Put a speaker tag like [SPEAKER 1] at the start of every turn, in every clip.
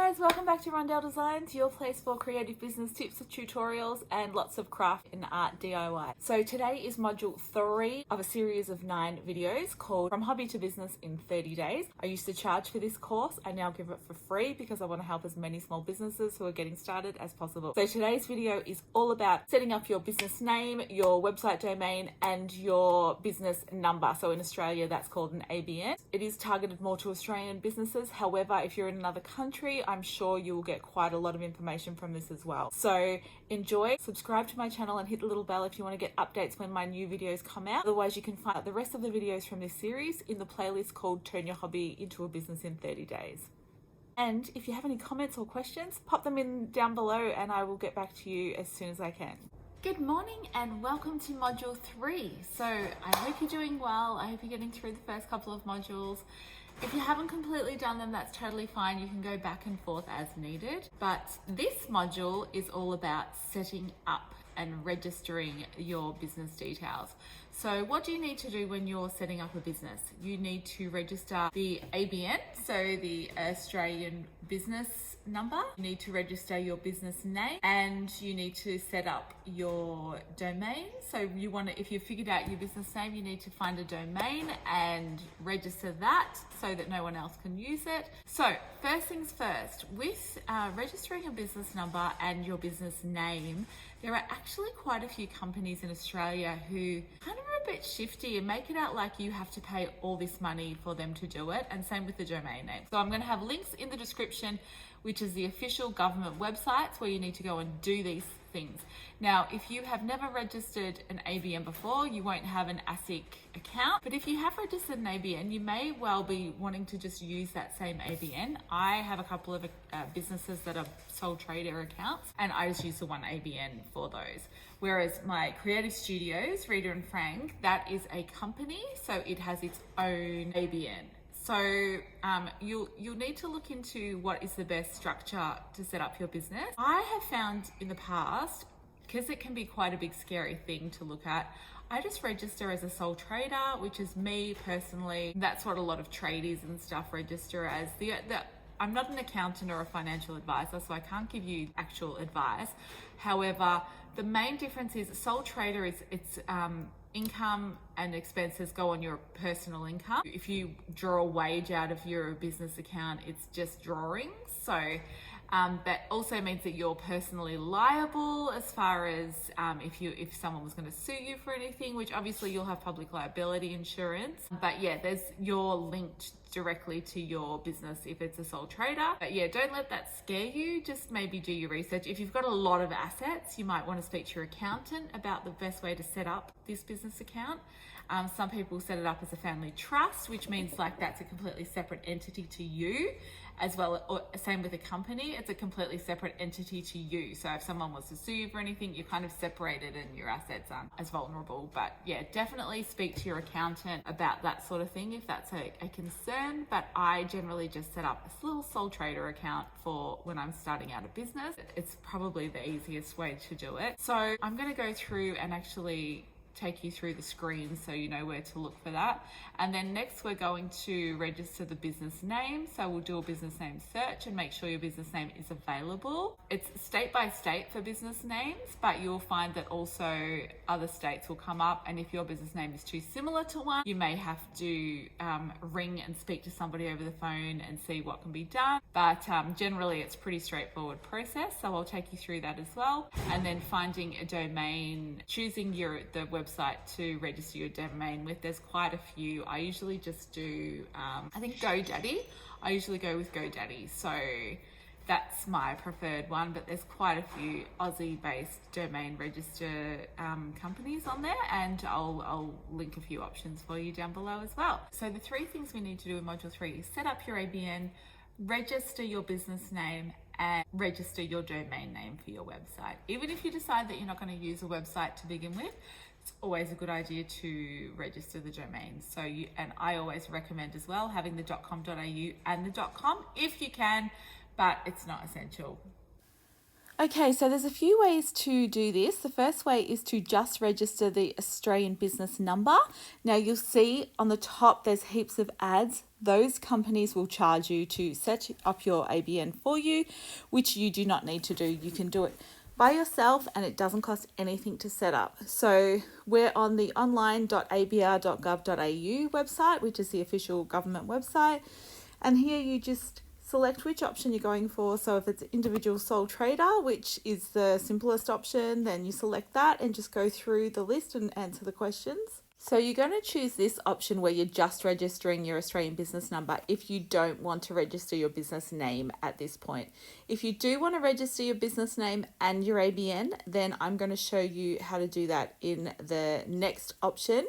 [SPEAKER 1] guys, welcome back to Rondell Designs, your place for creative business tips, tutorials, and lots of craft and art DIY. So today is module 3 of a series of 9 videos called From Hobby to Business in 30 Days. I used to charge for this course. I now give it for free because I want to help as many small businesses who are getting started as possible. So today's video is all about setting up your business name, your website domain, and your business number. So in Australia, that's called an ABN. It is targeted more to Australian businesses. However, if you're in another country, I'm sure you will get quite a lot of information from this as well. So enjoy, subscribe to my channel and hit the little bell if you want to get updates when my new videos come out. Otherwise, you can find the rest of the videos from this series in the playlist called Turn Your Hobby into a Business in 30 Days. And if you have any comments or questions, pop them in down below and I will get back to you as soon as I can. Good morning and welcome to module 3. So I hope you're doing well. I hope you're getting through the first couple of modules. If you haven't completely done them, that's totally fine. You can go back and forth as needed. But this module is all about setting up and registering your business details. So what do you need to do when you're setting up a business? You need to register the ABN, so the Australian business number. You need to register your business name and you need to set up your domain. So you want to, if you've figured out your business name, you need to find a domain and register that so that no one else can use it. So first things first, with registering a business number and your business name, there are actually quite a few companies in Australia who kind of are a bit shifty and make it out like you have to pay all this money for them to do it, and same with the domain name. So I'm going to have links in the description, which is the official government websites where you need to go and do these things. Now, if you have never registered an ABN before, you won't have an ASIC account, but if you have registered an ABN, you may well be wanting to just use that same ABN. I have a couple of businesses that are sole trader accounts, and I just use the one ABN for those. Whereas my creative studios, Rita and Frank, that is a company, so it has its own ABN. So you'll need to look into what is the best structure to set up your business. I have found in the past, because it can be quite a big scary thing to look at, I just register as a sole trader, which is me personally. That's what a lot of tradies and stuff register as. I'm not an accountant or a financial advisor, so I can't give you actual advice. However, the main difference is sole trader is income and expenses go on your personal income. If you draw a wage out of your business account, it's just drawings. So that also means that you're personally liable as far as if someone was going to sue you for anything, which obviously you'll have public liability insurance. But yeah, you're linked directly to your business if it's a sole trader. But yeah, don't let that scare you. Just maybe do your research. If you've got a lot of assets, you might want to speak to your accountant about the best way to set up this business account. Some people set it up as a family trust, which means like that's a completely separate entity to you, as well, or same with a company, it's a completely separate entity to you. So if someone wants to sue you for anything, you're kind of separated and your assets aren't as vulnerable. But yeah, definitely speak to your accountant about that sort of thing if that's a concern. But I generally just set up a little sole trader account for when I'm starting out a business. It's probably the easiest way to do it. So I'm going to go through and actually take you through the screen so you know where to look for that. And then next we're going to register the business name. So we'll do a business name search and make sure your business name is available. It's state by state for business names, but you'll find that also other states will come up, and if your business name is too similar to one, you may have to ring and speak to somebody over the phone and see what can be done. But generally it's pretty straightforward process, so I'll take you through that as well. And then finding a domain, choosing the website to register your domain with. There's quite a few. I usually just do I think GoDaddy. I usually go with GoDaddy, so that's my preferred one, but there's quite a few Aussie based domain register companies on there, and I'll link a few options for you down below as well. So the 3 things we need to do in module 3 is set up your ABN, register your business name, and register your domain name for your website. Even if you decide that you're not going to use a website to begin with, it's always a good idea to register the domain. So and I always recommend as well having the .com.au and the .com if you can, but it's not essential. Okay, so there's a few ways to do this. The first way is to just register the Australian business number. Now you'll see on the top there's heaps of ads. Those companies will charge you to set up your ABN for you, which you do not need to do. You can do it by yourself and it doesn't cost anything to set up. So we're on the online.abr.gov.au website, which is the official government website. And here you just select which option you're going for. So if it's individual sole trader, which is the simplest option, then you select that and just go through the list and answer the questions. So you're going to choose this option where you're just registering your Australian business number if you don't want to register your business name at this point. If you do want to register your business name and your ABN, then I'm going to show you how to do that in the next option.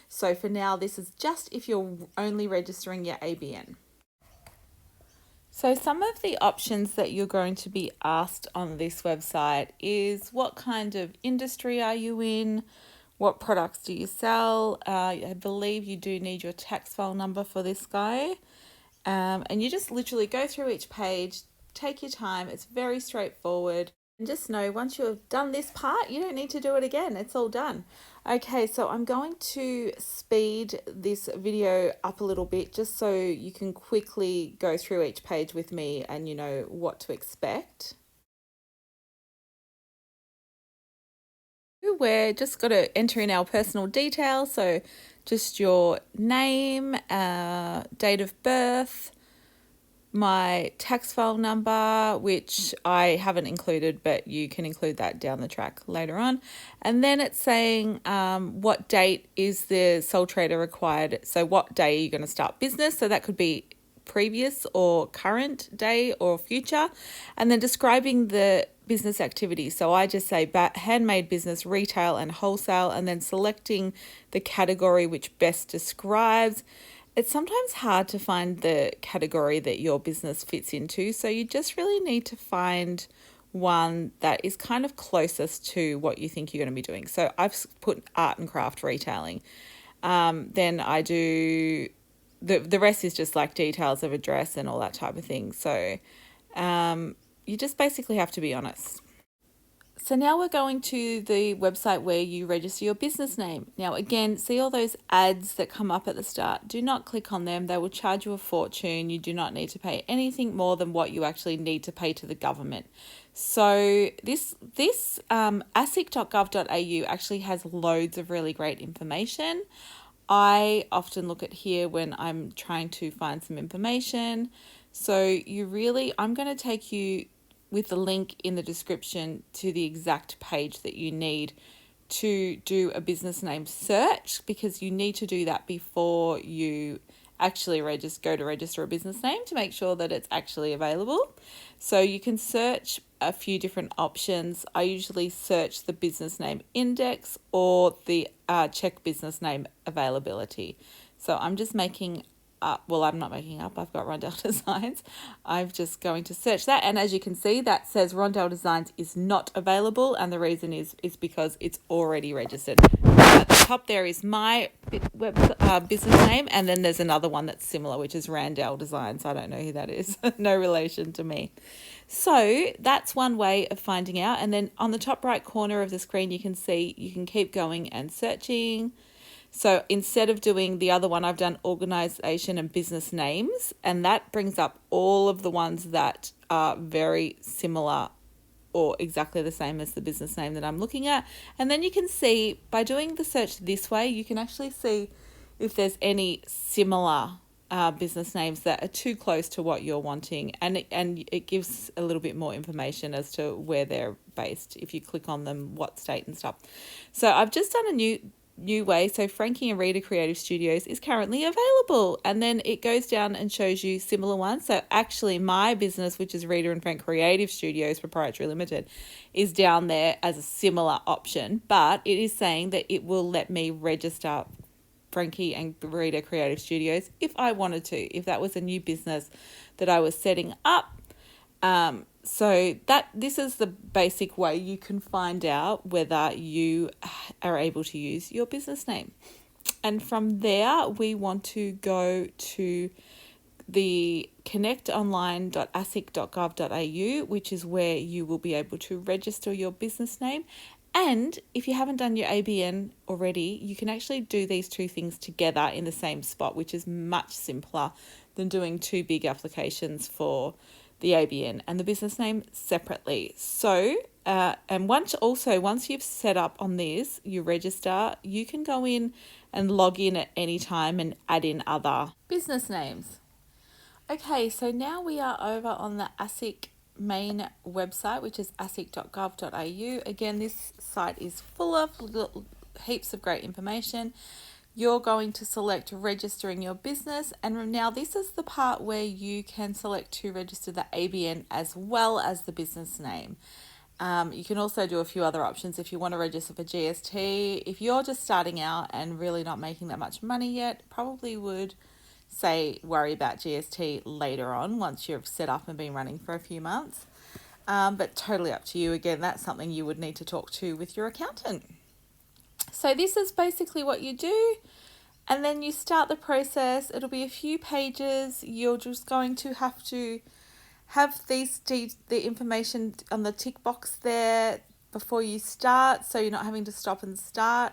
[SPEAKER 1] So for now, this is just if you're only registering your ABN. So some of the options that you're going to be asked on this website is what kind of industry are you in? What products do you sell? I believe you do need your tax file number for this guy. And you just literally go through each page, take your time. It's very straightforward. And just know once you've done this part, you don't need to do it again. It's all done. Okay, so I'm going to speed this video up a little bit just so you can quickly go through each page with me and you know what to expect. We're just got to enter in our personal details, so just your name, date of birth, my tax file number, which I haven't included, but you can include that down the track later on. And then it's saying what date is the sole trader required. So what day are you going to start business? So that could be previous or current day or future. And then describing the business activity. So I just say handmade business, retail and wholesale, and then selecting the category which best describes. It's sometimes hard to find the category that your business fits into, so you just really need to find one that is kind of closest to what you think you're going to be doing. So I've put art and craft retailing. Then I do, the rest is just like details of address and all that type of thing. So you just basically have to be honest. So now we're going to the website where you register your business name. Now again, see all those ads that come up at the start. Do not click on them. They will charge you a fortune. You do not need to pay anything more than what you actually need to pay to the government. So this asic.gov.au actually has loads of really great information. I often look at here when I'm trying to find some information. So I'm going to take you with the link in the description to the exact page that you need to do a business name search, because you need to do that before you actually go to register a business name to make sure that it's actually available. So you can search a few different options. I usually search the business name index or the check business name availability. So I'm just making I'm not making up, I've got Rondell Designs. I'm just going to search that, and as you can see, that says Rondell Designs is not available, and the reason is because it's already registered. At the top there is my business name, and then there's another one that's similar, which is Rondell Designs. I don't know who that is. No relation to me. So that's one way of finding out, and then on the top right corner of the screen you can see you can keep going and searching. So instead of doing the other one, I've done organisation and business names, and that brings up all of the ones that are very similar or exactly the same as the business name that I'm looking at. And then you can see, by doing the search this way, you can actually see if there's any similar business names that are too close to what you're wanting, and it gives a little bit more information as to where they're based if you click on them, what state and stuff. So I've just done a new way. So Frankie and Rita Creative Studios is currently available, and then it goes down and shows you similar ones. So actually my business, which is Rita and Frank Creative Studios Proprietary Limited, is down there as a similar option, but it is saying that it will let me register Frankie and Rita Creative Studios if I wanted to, if that was a new business that I was setting up. So this is the basic way you can find out whether you are able to use your business name. And from there, we want to go to the connectonline.asic.gov.au, which is where you will be able to register your business name. And if you haven't done your ABN already, you can actually do these two things together in the same spot, which is much simpler than doing two big applications for the ABN and the business name separately. So, and once you've set up on this, you register, you can go in and log in at any time and add in other business names. Okay, so now we are over on the ASIC main website, which is asic.gov.au. Again, this site is full of heaps of great information. You're going to select registering your business, and now this is the part where you can select to register the ABN as well as the business name. You can also do a few other options if you want to register for GST. If you're just starting out and really not making that much money yet, probably would say worry about GST later on once you've set up and been running for a few months. But totally up to you. Again, that's something you would need to talk to with your accountant. So this is basically what you do, and then you start the process. It'll be a few pages. You're just going to have the information on the tick box there before you start, so you're not having to stop and start,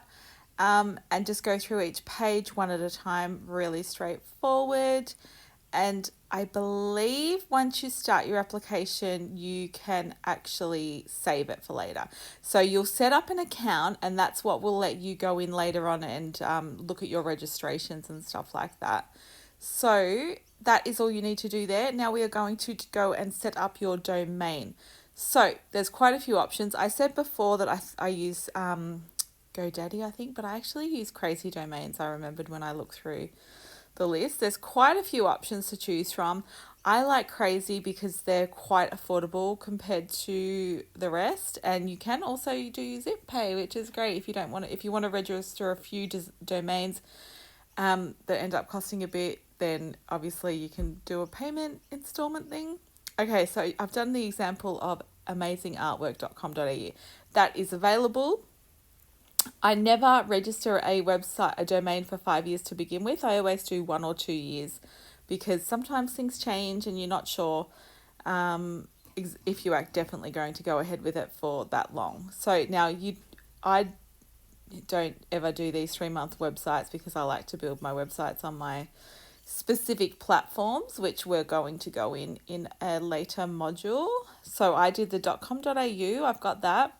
[SPEAKER 1] and just go through each page one at a time, really straightforward. And I believe once you start your application, you can actually save it for later. So you'll set up an account, and that's what will let you go in later on and look at your registrations and stuff like that. So that is all you need to do there. Now we are going to go and set up your domain. So there's quite a few options. I said before that I use GoDaddy, I think, but I actually use Crazy Domains. I remembered when I looked through the list. There's quite a few options to choose from. I like Crazy because they're quite affordable compared to the rest, and you can also do Zip Pay, which is great if you want to register a few domains that end up costing a bit. Then obviously you can do a payment installment thing. Okay, so I've done the example of amazingartwork.com.au. That is available. I never register a domain for 5 years to begin with. I always do 1 or 2 years because sometimes things change and you're not sure if you are definitely going to go ahead with it for that long. So now I don't ever do these 3-month websites because I like to build my websites on my specific platforms, which we're going to go in a later module. So I did the .com.au. I've got that.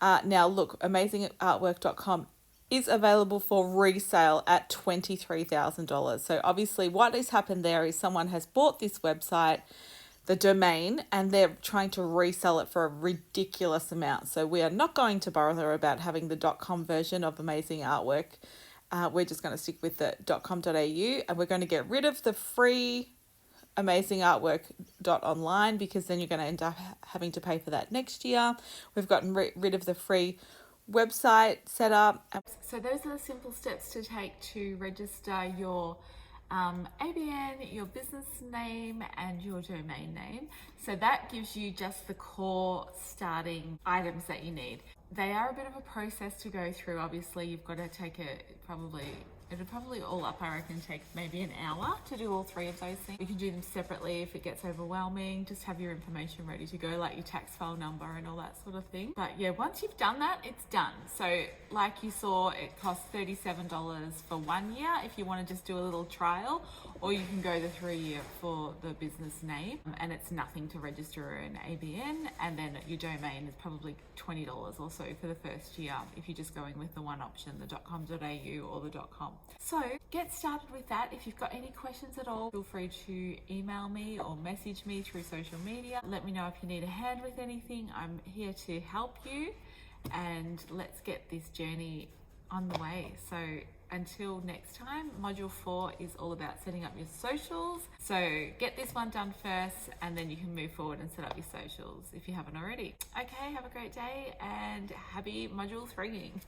[SPEAKER 1] Now look, amazingartwork.com is available for resale at $23,000. So obviously what has happened there is someone has bought this website, the domain, and they're trying to resell it for a ridiculous amount. So we are not going to bother about having the .com version of Amazing Artwork. We're just going to stick with the .com.au, and we're going to get rid of the free amazingartwork.online because then you're going to end up having to pay for that next year. We've gotten rid of the free website setup. So those are the simple steps to take to register your ABN, your business name, and your domain name. So that gives you just the core starting items that you need. They are a bit of a process to go through. Obviously, you've got to take it'll probably all up, I reckon, take maybe an hour to do all 3 of those things. You can do them separately if it gets overwhelming. Just have your information ready to go, like your tax file number and all that sort of thing. But yeah, once you've done that, it's done. So like you saw, it costs $37 for 1 year if you want to just do a little trial, or you can go the 3-year for the business name, and it's nothing to register an ABN, and then your domain is probably $20 or so for the first year if you're just going with the one option, the .com.au or the .com. So get started with that. If you've got any questions at all, feel free to email me or message me through social media. Let me know if you need a hand with anything. I'm here to help you, and let's get this journey on the way. So until next time, module 4 is all about setting up your socials. So get this one done first, and then you can move forward and set up your socials if you haven't already. Okay, have a great day and happy module 3ing.